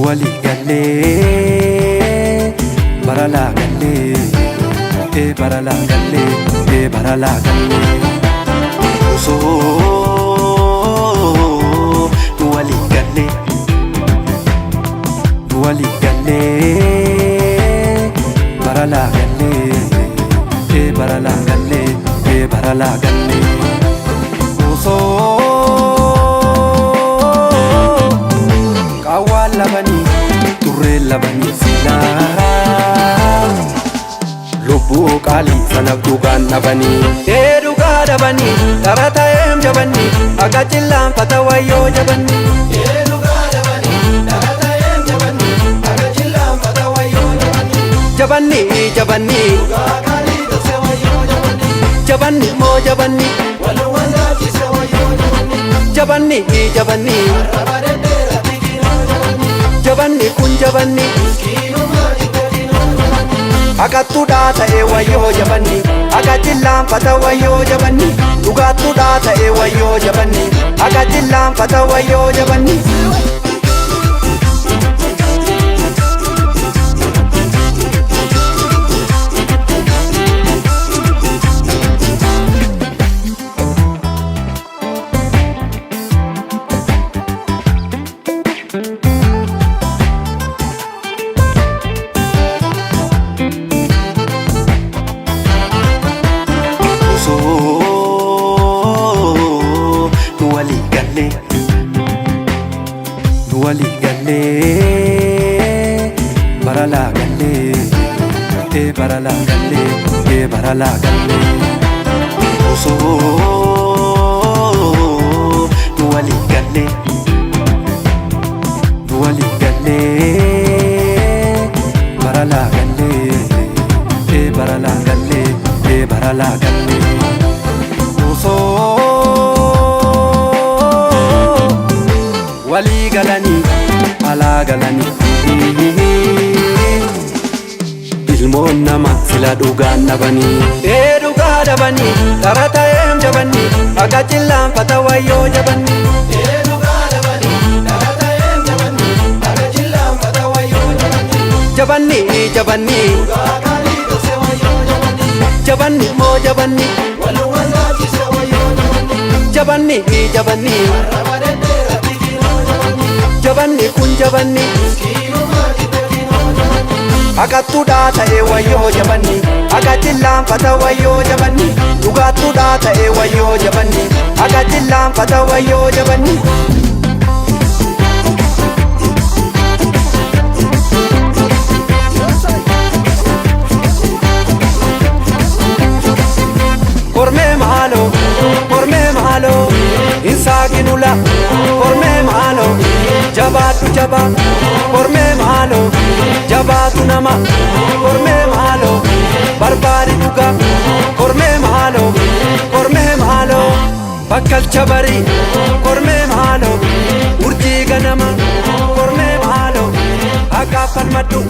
Wali galle barala galle barala galle barala galle so wali galle barala galle barala galle barala galle so kawala bani turela bani sila lubu kali sanabdugan nabani eduga dabani tarata em jabani agachilam patawayo jabani eduga dabani tarata em jabani agachilam patawayo jabani jabani jabani kali dasewayo jabani jabani mo jabani walwala jisewayo jabani jabani jabani Jabanni kun jabanni Agatu data e wayo jabanni Agatillam pata wayo jabanni Ugatu data e wayo jabanni Agatillam pata wayo jabanni Wali galle barala galle barala galle barala galle so wali galle barala galle barala galle barala galle so wali galani ala galani ilmoon nama sila dhugaan nabani dhugaa dabani tarata em jabani agachillaan patawayyoo jabani dhugaa dabani tarata em jabani agachillaan patawayyoo jabani jabani jabani dhugaa kaalii dasewayyoo jabani jabani moo jabani walwala jisewayyoo jabani jabani Jabanni kun jabanni Agatu data e wayo jabanni Agatillam pata wayo jabanni Ugatu data e wayo jabanni Agatillam pata wayo jabanni Korme mahalo Insaginula Korme mahalo Jabatu jaba Korme mahalo Jabatu nama Korme mahalo Barbari duga Korme mahalo Bakkal chabari Korme mahalo Urji ganama Korme mahalo Agafan madu